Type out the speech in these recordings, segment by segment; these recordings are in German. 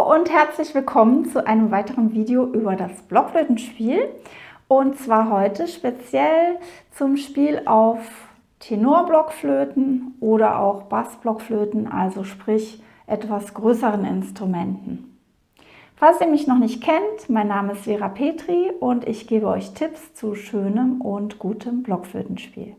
Hallo und herzlich willkommen zu einem weiteren Video über das Blockflötenspiel. Und zwar heute speziell zum Spiel auf Tenorblockflöten oder auch Bassblockflöten, also sprich etwas größeren Instrumenten. Falls ihr mich noch nicht kennt, mein Name ist Vera Petri und ich gebe euch Tipps zu schönem und gutem Blockflötenspiel.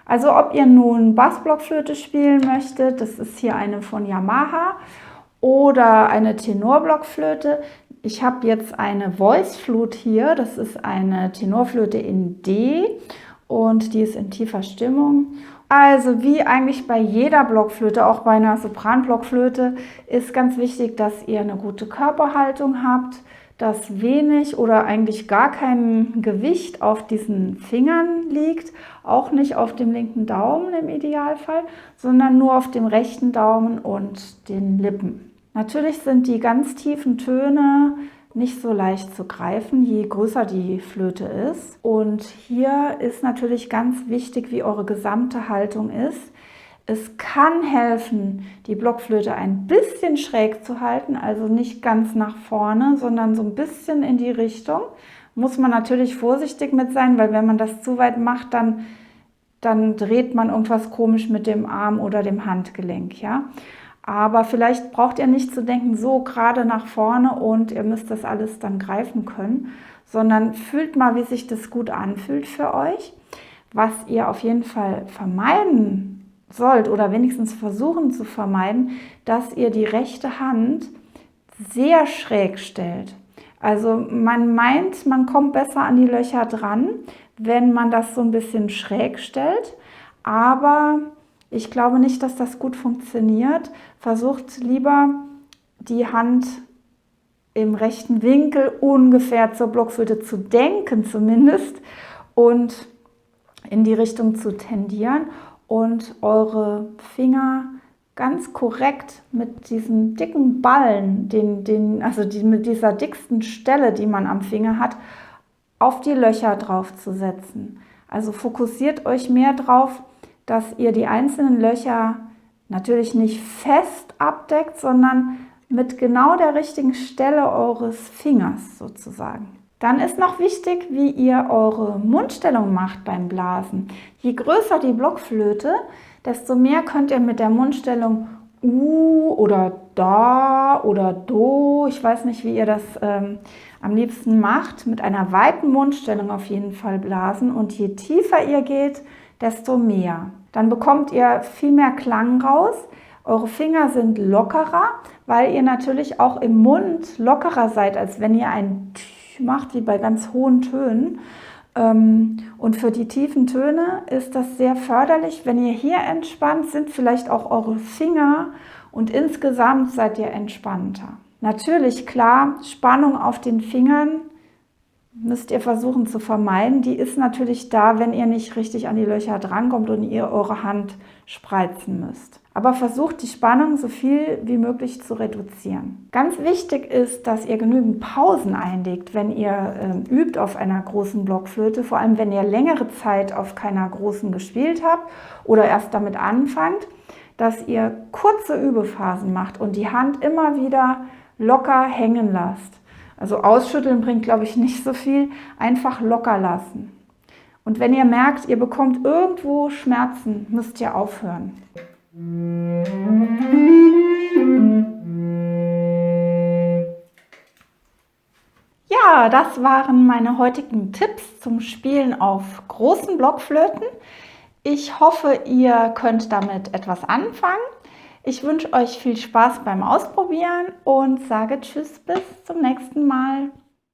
Also ob ihr nun Bassblockflöte spielen möchtet, das ist hier eine von Yamaha, oder eine Tenorblockflöte. Ich habe jetzt eine Voice Flute hier, das ist eine Tenorflöte in D und die ist in tiefer Stimmung. Also wie eigentlich bei jeder Blockflöte, auch bei einer Sopranblockflöte, ist ganz wichtig, dass ihr eine gute Körperhaltung habt, dass wenig oder eigentlich gar kein Gewicht auf diesen Fingern liegt, auch nicht auf dem linken Daumen im Idealfall, sondern nur auf dem rechten Daumen und den Lippen. Natürlich sind die ganz tiefen Töne nicht so leicht zu greifen, je größer die Flöte ist. Und hier ist natürlich ganz wichtig, wie eure gesamte Haltung ist. Es kann helfen, die Blockflöte ein bisschen schräg zu halten, also nicht ganz nach vorne, sondern so ein bisschen in die Richtung. Muss man natürlich vorsichtig mit sein, weil wenn man das zu weit macht, dann dreht man irgendwas komisch mit dem Arm oder dem Handgelenk, ja. Aber vielleicht braucht ihr nicht zu denken, so gerade nach vorne und ihr müsst das alles dann greifen können, sondern fühlt mal, wie sich das gut anfühlt für euch. Was ihr auf jeden Fall vermeiden sollt oder wenigstens versuchen zu vermeiden, dass ihr die rechte Hand sehr schräg stellt. Also man meint, man kommt besser an die Löcher dran, wenn man das so ein bisschen schräg stellt, aber ich glaube nicht, dass das gut funktioniert. Versucht lieber die Hand im rechten Winkel ungefähr zur Blockflöte zu denken zumindest und in die Richtung zu tendieren und eure Finger ganz korrekt mit diesem dicken Ballen, mit dieser dicksten Stelle, die man am Finger hat, auf die Löcher drauf zu setzen. Also fokussiert euch mehr drauf, dass ihr die einzelnen Löcher natürlich nicht fest abdeckt, sondern mit genau der richtigen Stelle eures Fingers sozusagen. Dann ist noch wichtig, wie ihr eure Mundstellung macht beim Blasen. Je größer die Blockflöte, desto mehr könnt ihr mit der Mundstellung oder Da oder Do, ich weiß nicht, wie ihr das am liebsten macht, mit einer weiten Mundstellung auf jeden Fall blasen. Und je tiefer ihr geht, desto mehr. Dann bekommt ihr viel mehr Klang raus. Eure Finger sind lockerer, weil ihr natürlich auch im Mund lockerer seid, als wenn ihr ein Tsch macht, wie bei ganz hohen Tönen. Und für die tiefen Töne ist das sehr förderlich. Wenn ihr hier entspannt, sind vielleicht auch eure Finger und insgesamt seid ihr entspannter. Natürlich, klar, Spannung auf den Fingern müsst ihr versuchen zu vermeiden. Die ist natürlich da, wenn ihr nicht richtig an die Löcher drankommt und ihr eure Hand spreizen müsst. Aber versucht die Spannung so viel wie möglich zu reduzieren. Ganz wichtig ist, dass ihr genügend Pausen einlegt, wenn ihr übt auf einer großen Blockflöte. Vor allem, wenn ihr längere Zeit auf keiner großen gespielt habt oder erst damit anfangt, dass ihr kurze Übephasen macht und die Hand immer wieder locker hängen lasst. Also ausschütteln bringt, glaube ich, nicht so viel. Einfach locker lassen. Und wenn ihr merkt, ihr bekommt irgendwo Schmerzen, müsst ihr aufhören. Ja, das waren meine heutigen Tipps zum Spielen auf großen Blockflöten. Ich hoffe, ihr könnt damit etwas anfangen. Ich wünsche euch viel Spaß beim Ausprobieren und sage Tschüss, bis zum nächsten Mal.